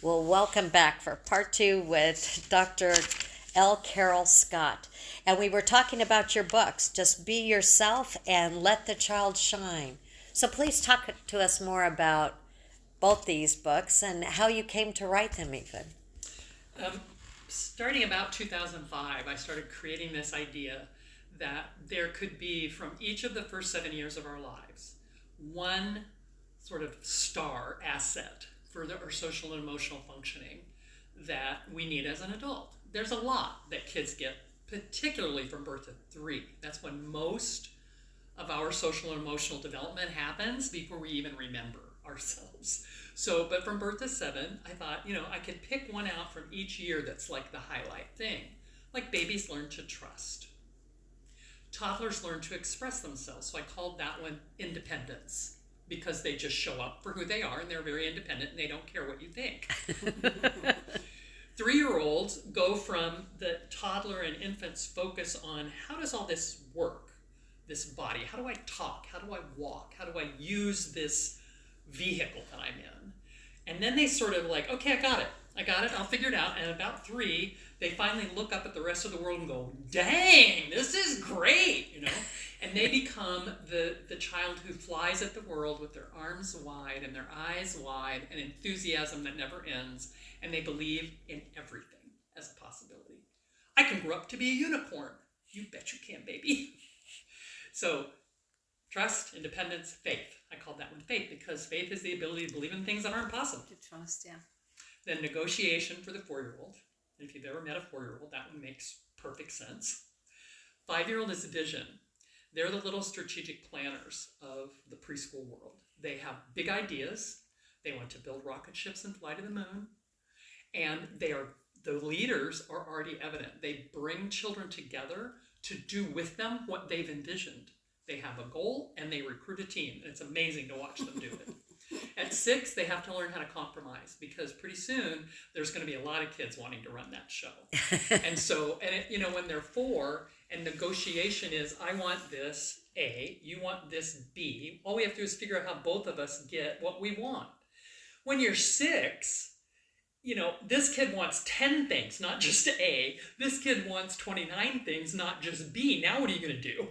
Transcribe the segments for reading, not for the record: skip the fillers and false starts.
Well, welcome back for part two with Dr. L. Carol Scott. And we were talking about your books, Just Be Yourself and Let the Child Shine. So please talk to us more about both these books and how you came to write them, even. Um, Starting about 2005, I started creating this idea that there could be, from each of the first 7 years of our lives, one sort of star asset for our social and emotional functioning that we need as an adult. There's a lot that kids get, particularly from birth to 3. That's when most of our social and emotional development happens before we even remember ourselves. So, but from birth to 7, I thought, I could pick one out from each year that's like the highlight thing. Like babies learn to trust, toddlers learn to express themselves. So I called that one independence because they just show up for who they are and they're very independent and they don't care what you think. 3-year-olds go from the toddler and infants focus on how does all this work, this body? How do I talk? How do I walk? How do I use this vehicle that I'm in? And then they sort of like, okay, I got it. I'll figure it out. And about 3, they finally look up at the rest of the world and go, dang, this is great. And they become the child who flies at the world with their arms wide and their eyes wide and enthusiasm that never ends. And they believe in everything as a possibility. I can grow up to be a unicorn. You bet you can, baby. So trust, independence, faith. I called that one faith because faith is the ability to believe in things that aren't possible. To trust, yeah. Then negotiation for the 4-year-old. And if you've ever met a 4-year-old, that one makes perfect sense. 5-year-old is vision. They're the little strategic planners of the preschool world. They have big ideas. They want to build rocket ships and fly to the moon. And the leaders are already evident. They bring children together to do with them what they've envisioned. They have a goal and they recruit a team. And it's amazing to watch them do it. At 6, they have to learn how to compromise because pretty soon there's going to be a lot of kids wanting to run that show. When they're 4 and negotiation is, I want this A, you want this B, all we have to do is figure out how both of us get what we want. When you're 6, this kid wants 10 things, not just A. This kid wants 29 things, not just B. Now what are you going to do?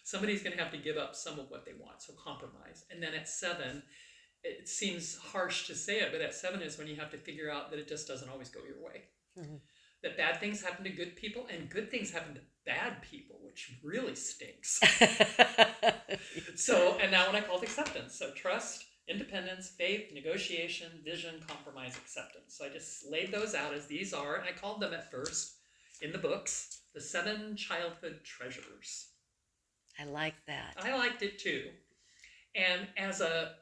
Somebody's going to have to give up some of what they want, so compromise. And then at 7, it seems harsh to say it, but at 7 is when you have to figure out that it just doesn't always go your way. Mm-hmm. That bad things happen to good people and good things happen to bad people, which really stinks. And that one I called acceptance. So trust, independence, faith, negotiation, vision, compromise, acceptance. So I just laid those out as these are, and I called them at first in the books, the 7 childhood treasures. I like that. I liked it too. And as a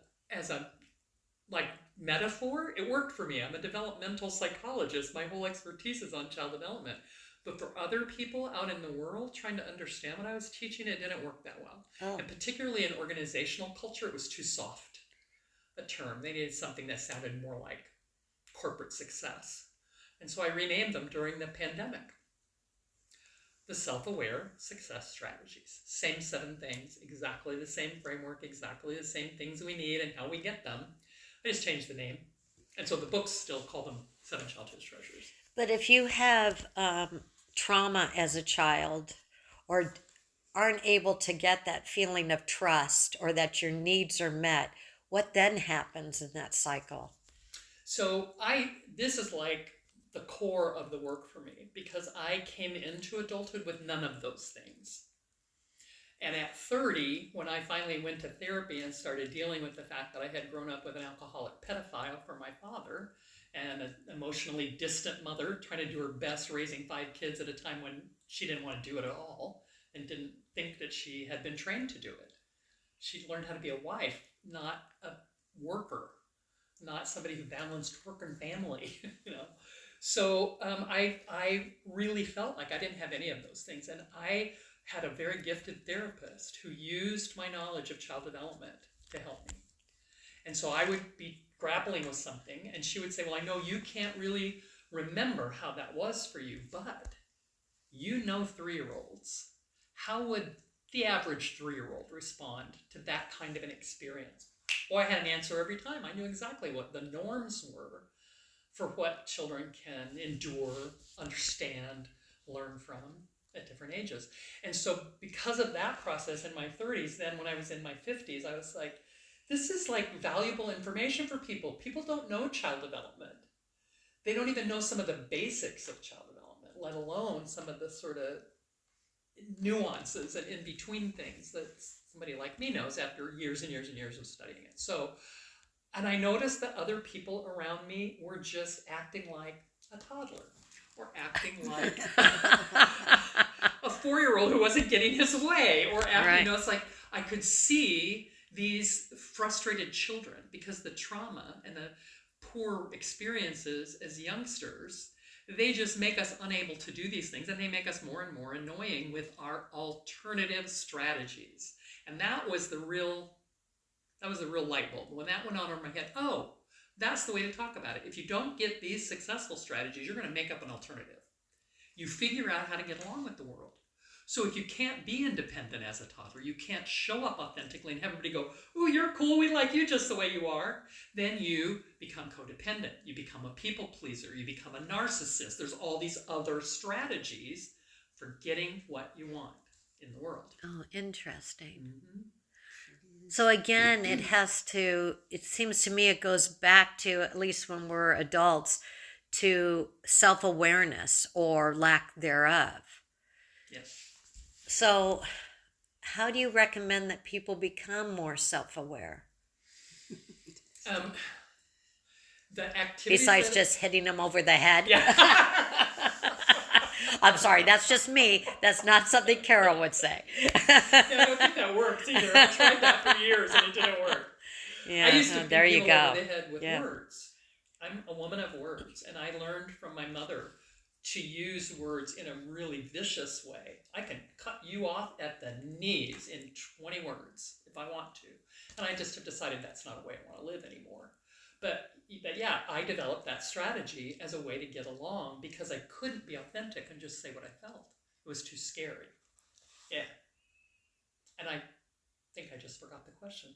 metaphor, it worked for me. I'm a developmental psychologist. My whole expertise is on child development. But for other people out in the world trying to understand what I was teaching, it didn't work that well. Oh. And particularly in organizational culture, it was too soft a term. They needed something that sounded more like corporate success. And so I renamed them during the pandemic. The self-aware success strategies. Same 7 things, exactly the same framework, exactly the same things we need and how we get them. I just changed the name. And so the books still call them 7 Childhood Treasures. But if you have trauma as a child or aren't able to get that feeling of trust or that your needs are met, what then happens in that cycle? So this is like the core of the work for me because I came into adulthood with none of those things. And at 30, when I finally went to therapy and started dealing with the fact that I had grown up with an alcoholic pedophile for my father and an emotionally distant mother trying to do her best raising 5 kids at a time when she didn't want to do it at all and didn't think that she had been trained to do it. She learned how to be a wife, not a worker, not somebody who balanced work and family, So I really felt like I didn't have any of those things. And I had a very gifted therapist who used my knowledge of child development to help me. And so I would be grappling with something and she would say, well, I know you can't really remember how that was for you, but 3-year-olds. How would the average 3-year-old respond to that kind of an experience? Well, I had an answer every time. I knew exactly what the norms were for what children can endure, understand, learn from at different ages. And so because of that process in my 30s, then when I was in my 50s, I was like, this is like valuable information for people. People don't know child development. They don't even know some of the basics of child development, let alone some of the sort of nuances and in between things that somebody like me knows after years and years and years of studying it. So, and I noticed that other people around me were just acting like a toddler or acting like a 4-year-old who wasn't getting his way or acting, Right. you know, it's like I could see these frustrated children because the trauma and the poor experiences as youngsters, they just make us unable to do these things, and they make us more and more annoying with our alternative strategies. And that was the real light bulb. When that went on in my head, oh, that's the way to talk about it. If you don't get these successful strategies, you're going to make up an alternative. You figure out how to get along with the world. So if you can't be independent as a toddler, you can't show up authentically and have everybody go, oh, you're cool, we like you just the way you are, then you become codependent. You become a people pleaser. You become a narcissist. There's all these other strategies for getting what you want in the world. Oh, interesting. Mm-hmm. So again, it seems to me it goes back to, at least when we're adults, to self-awareness or lack thereof. Yes. So how do you recommend that people become more self-aware? The activities Besides just hitting them over the head? Yeah. I'm sorry, that's just me. That's not something Carol would say. Yeah, I don't think that works either. I tried that for years and it didn't work. Yeah, I used to there beat you people go. over the head with Yeah. words. I'm a woman of words, and I learned from my mother to use words in a really vicious way. I can cut you off at the knees in 20 words if I want to. And I just have decided that's not a way I want to live anymore. But yeah, I developed that strategy as a way to get along because I couldn't be authentic and just say what I felt. It was too scary. Yeah. And I think I just forgot the question.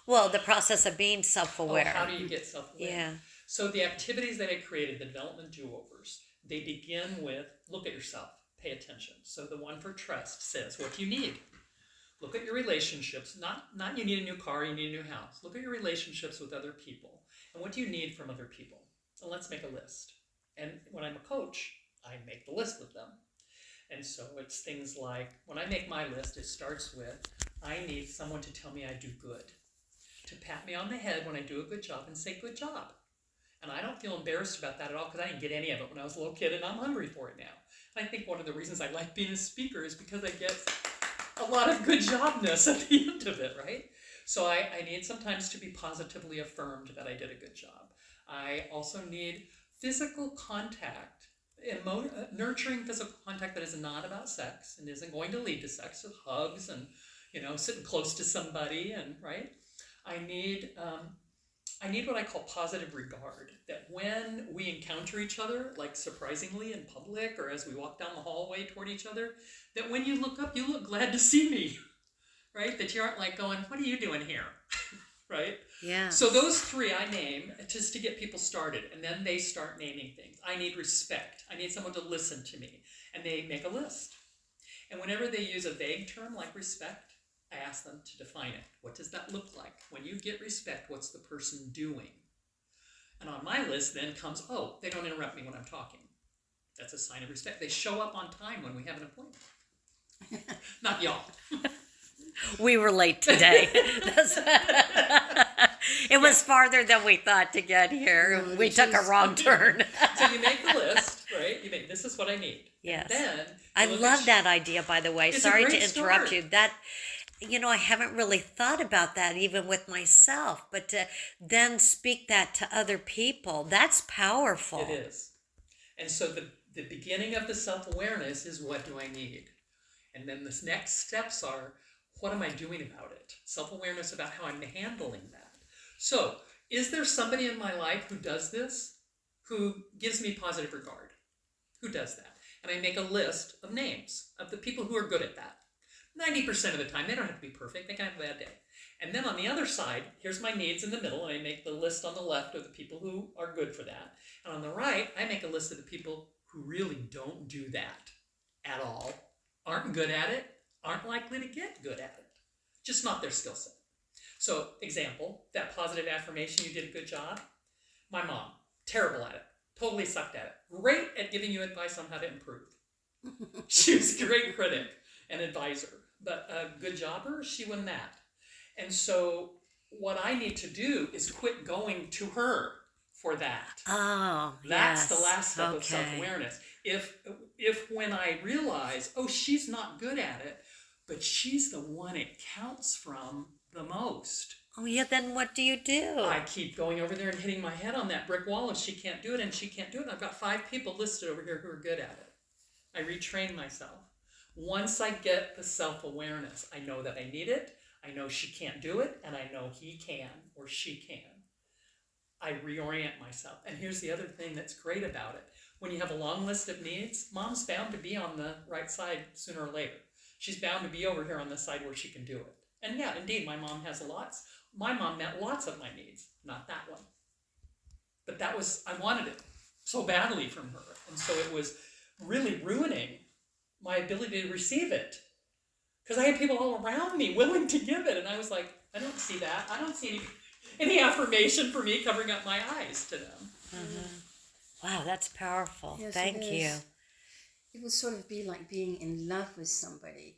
Well, the process of being Oh, self-aware. how do you get self-aware? Yeah. So the activities that I created, the development do-overs, they begin with look at yourself, pay attention. So the one for trust says, what do you need? Look at your relationships, not you need a new car, you need a new house. Look at your relationships with other people. And what do you need from other people? And let's make a list. And when I'm a coach, I make the list with them. And so it's things like, when I make my list, it starts with, I need someone to tell me I do good. To pat me on the head when I do a good job and say, good job. And I don't feel embarrassed about that at all because I didn't get any of it when I was a little kid, and I'm hungry for it now. And I think one of the reasons I like being a speaker is because I get a lot of good jobness at the end of it, right? So I need sometimes to be positively affirmed that I did a good job. I also need physical contact, nurturing physical contact that is not about sex and isn't going to lead to sex, with hugs and, sitting close to somebody, and right? I need what I call positive regard, that when we encounter each other, like surprisingly in public or as we walk down the hallway toward each other, that when you look up, you look glad to see me, right? That you aren't like going, what are you doing here, right? Yeah. So those three I name just to get people started, and then they start naming things. I need respect. I need someone to listen to me, and they make a list. And whenever they use a vague term like respect, I ask them to define it. What does that look like? When you get respect, what's the person doing? And on my list then comes, oh, they don't interrupt me when I'm talking. That's a sign of respect. They show up on time when we have an appointment. Not y'all. We were late today. It was farther than we thought to get here. No, We it took a is. wrong turn. So you make the list, right? You make, this is what I need. Yes. And then I you look love at- that idea, by the way. It's a Sorry to great interrupt start. you. That, I haven't really thought about that even with myself, but to then speak that to other people, that's powerful. It is. And so the beginning of the self-awareness is, what do I need? And then the next steps are, what am I doing about it? Self-awareness about how I'm handling that. So, is there somebody in my life who does this? Who gives me positive regard? Who does that? And I make a list of names of the people who are good at that. 90% of the time, they don't have to be perfect. They can have a bad day. And then on the other side, here's my needs in the middle, and I make the list on the left of the people who are good for that. And on the right, I make a list of the people who really don't do that at all, aren't good at it, aren't likely to get good at it, just not their skill set. So, example, that positive affirmation, you did a good job. My mom, terrible at it, totally sucked at it, great at giving you advice on how to improve. She was a great critic and advisor, but a good jobber, she wasn't that. And so what I need to do is quit going to her for that. Oh, That's yes. the last step of Okay. self-awareness. If when I realize, oh, she's not good at it, but she's the one it counts from the most, Oh, yeah, then what do you do? I keep going over there and hitting my head on that brick wall, and she can't do it, and she can't do it. And I've got 5 people listed over here who are good at it. I retrain myself. Once I get the self-awareness, I know that I need it, I know she can't do it, and I know he can or she can. I reorient myself. And here's the other thing that's great about it. When you have a long list of needs, mom's bound to be on the right side sooner or later. She's bound to be over here on the side where she can do it. And yeah, indeed, my mom has lots. My mom met lots of my needs, not that one. But that was, I wanted it so badly from her. And so it was really ruining my ability to receive it. Because I had people all around me willing to give it. And I was like, I don't see that. I don't see any affirmation for me covering up my eyes to them. Mm-hmm. Wow, that's powerful. Yes, Thank it you. is. It will sort of be like being in love with somebody,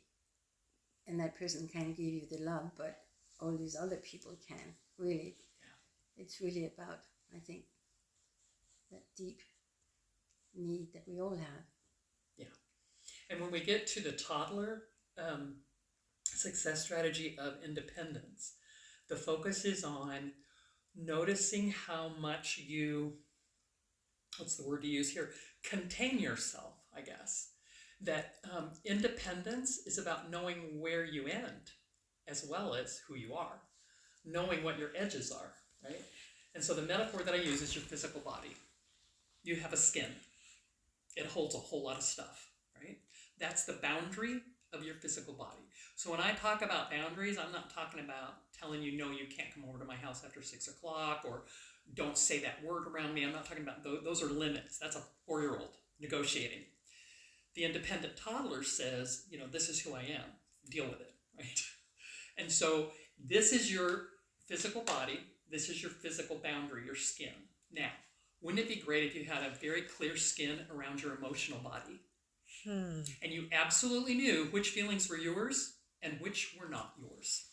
and that person can't give you the love, but all these other people can. Really, It's really about, I think, that deep need that we all have. Yeah. And when we get to the toddler success strategy of independence, the focus is on noticing how much you, what's the word to use here, contain yourself, I guess. That independence is about knowing where you end as well as who you are, knowing what your edges are, right? And so the metaphor that I use is your physical body. You have a skin. It holds a whole lot of stuff, right? That's the boundary of your physical body. So when I talk about boundaries, I'm not talking about telling you, no, you can't come over to my house after 6 o'clock, or don't say that word around me. I'm not talking about those are limits. That's a 4-year-old negotiating. The independent toddler says, this is who I am. Deal with it, right? And so this is your physical body. This is your physical boundary, your skin. Now, wouldn't it be great if you had a very clear skin around your emotional body? And you absolutely knew which feelings were yours and which were not yours.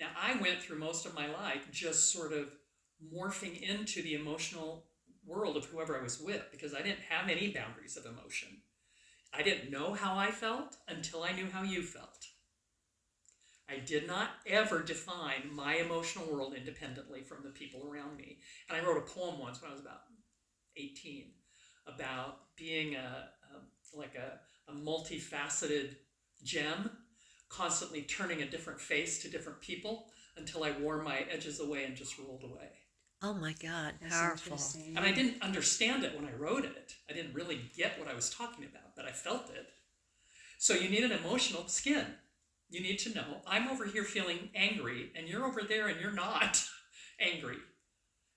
Now, I went through most of my life just sort of morphing into the emotional world of whoever I was with, because I didn't have any boundaries of emotion. I didn't know how I felt until I knew how you felt. I did not ever define my emotional world independently from the people around me. And I wrote a poem once when I was about 18 about being a multifaceted gem, constantly turning a different face to different people until I wore my edges away and just rolled away. Oh my God, That's powerful. interesting. And I didn't understand it when I wrote it. I didn't really get what I was talking about, but I felt it. So you need an emotional skin. You need to know, I'm over here feeling angry, and you're over there and you're not angry.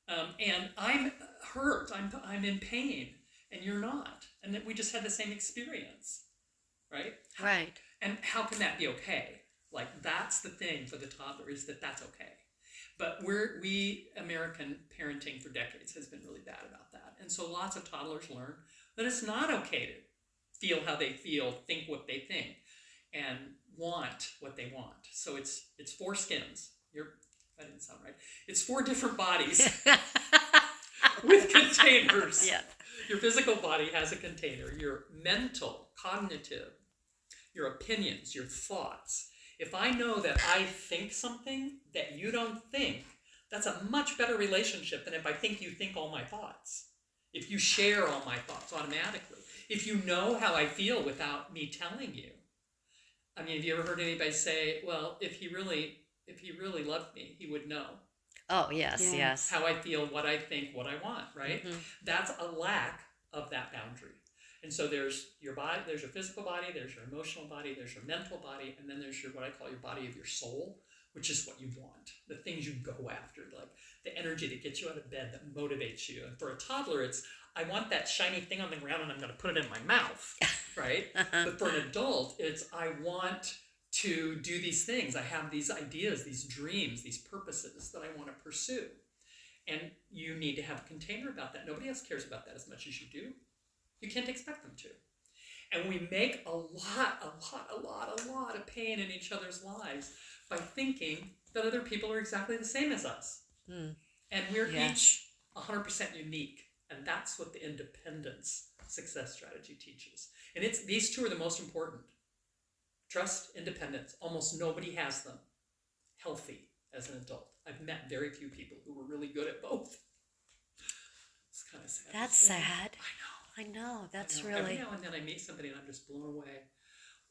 And I'm hurt, I'm in pain, and you're not. And that we just had the same experience, right? Right. And how can that be okay? Like, that's the thing for the toddler, is that that's okay. But we American parenting for decades has been really bad about that. And so lots of toddlers learn that it's not okay to feel how they feel, think what they think, and want what they want. So it's 4 skins. That didn't sound right. It's 4 different bodies with containers. Yeah. Your physical body has a container. Your mental, cognitive, your opinions, your thoughts. If I know that I think something that you don't think, that's a much better relationship than if I think you think all my thoughts. If you share all my thoughts automatically. If you know how I feel without me telling you. I mean, have you ever heard anybody say, well, if he really loved me, he would know Oh, yes, Yeah. yes. how I feel, what I think, what I want, right? Mhm. That's a lack of that boundary. And so there's your body, there's your physical body, there's your emotional body, there's your mental body, and then there's what I call your body of your soul, which is what you want, the things you go after, like the energy that gets you out of bed, that motivates you. And for a toddler, it's, I want that shiny thing on the ground and I'm going to put it in my mouth, right? But for an adult, it's, I want to do these things. I have these ideas, these dreams, these purposes that I want to pursue. And you need to have a container about that. Nobody else cares about that as much as you do. You can't expect them to. And we make a lot of pain in each other's lives by thinking that other people are exactly the same as us. Mm. And we're each 100% unique. And that's what the independence success strategy teaches. And it's, these two are the most important. Trust, independence. Almost nobody has them healthy as an adult. I've met very few people who were really good at both. It's kind of sad. That's sad. I know. I know. That's I know. really. Every now and then I meet somebody and I'm just blown away.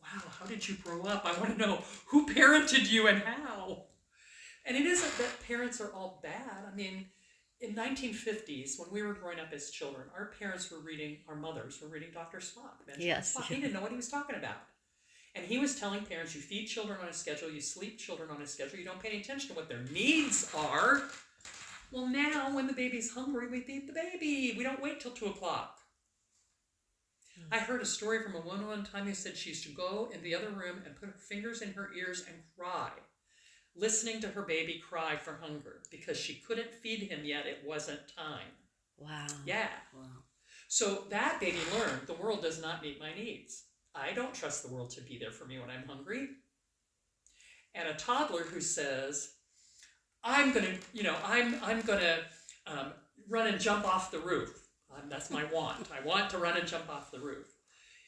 Wow, how did you grow up? I want to know who parented you and how. And it isn't that parents are all bad. I mean, in 1950s, when we were growing up as children, our parents were reading, our mothers were reading Dr. Spock. Benjamin Spock. He didn't know what he was talking about. And he was telling parents, you feed children on a schedule, you sleep children on a schedule, you don't pay any attention to what their needs are. Well, now when the baby's hungry, we feed the baby. We don't wait till 2 o'clock. I heard a story from a woman one time who said she used to go in the other room and put her fingers in her ears and cry, listening to her baby cry for hunger because she couldn't feed him yet. It wasn't time. Wow. Yeah. Wow. So that baby learned the world does not meet my needs. I don't trust the world to be there for me when I'm hungry. And a toddler who says, I'm gonna run and jump off the roof. That's my want. I want to run and jump off the roof.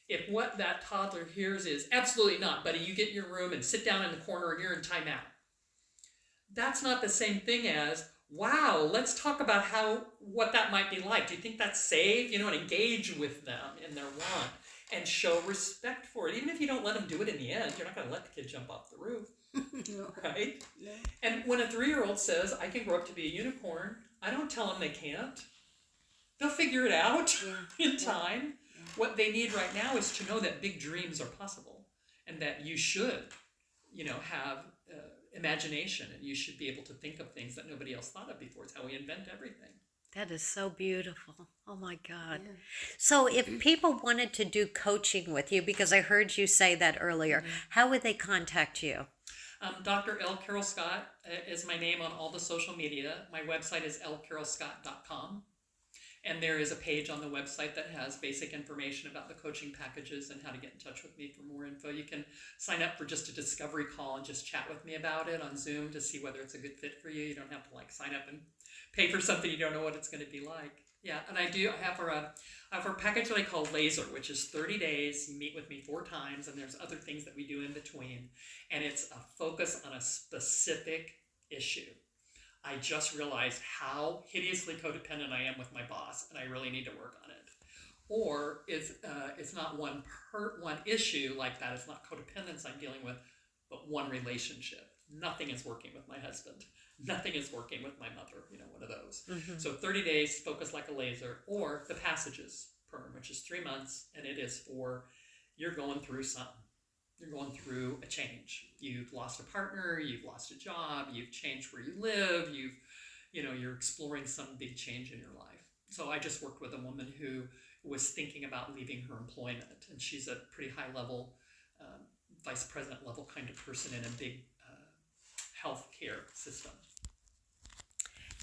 If what that toddler hears is, absolutely not, buddy, you get in your room and sit down in the corner and you're in timeout. That's not the same thing as, wow, let's talk about what that might be like. Do you think that's safe? And engage with them in their want and show respect for it. Even if you don't let them do it in the end, you're not going to let the kid jump off the roof. No. Right? No. And when a 3-year-old says, I can grow up to be a unicorn, I don't tell them they can't. They'll figure it out in time. Yeah. What they need right now is to know that big dreams are possible and that you should, have imagination and you should be able to think of things that nobody else thought of before. It's how we invent everything. That is so beautiful. Oh my God. Yeah. So if people wanted to do coaching with you, because I heard you say that earlier, how would they contact you? Dr. L. Carol Scott is my name on all the social media. My website is lcarolscott.com. And there is a page on the website that has basic information about the coaching packages and how to get in touch with me for more info. You can sign up for just a discovery call and just chat with me about it on Zoom to see whether it's a good fit for you. You don't have to sign up and pay for something you don't know what it's going to be like. Yeah, and I have a package that I call Laser, which is 30 days. You meet with me 4 times, and there's other things that we do in between. And it's a focus on a specific issue. I just realized how hideously codependent I am with my boss, and I really need to work on it. Or it's not one issue like that. It's not codependence I'm dealing with, but one relationship. Nothing is working with my husband. Nothing is working with my mother. One of those. Mm-hmm. So 30 days, focus like a laser. Or the Passages program, which is 3 months, and it is for you're going through something. You're going through a change. You've lost a partner, you've lost a job, you've changed where you live, you're exploring some big change in your life. So I just worked with a woman who was thinking about leaving her employment, and she's a pretty high level, vice president level kind of person in a big healthcare system.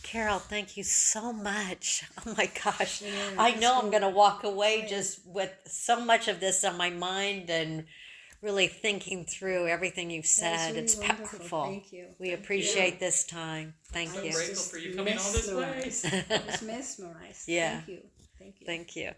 Carol, thank you so much. Oh my gosh. Yeah, I know I'm going to walk away Right. just with so much of this on my mind and really thinking through everything you've said. Really It's wonderful. powerful. Thank you. We Thank appreciate this time. Thank So you. grateful for you coming all this way. I was mesmerized. Yeah. Thank you. Thank you. Thank you.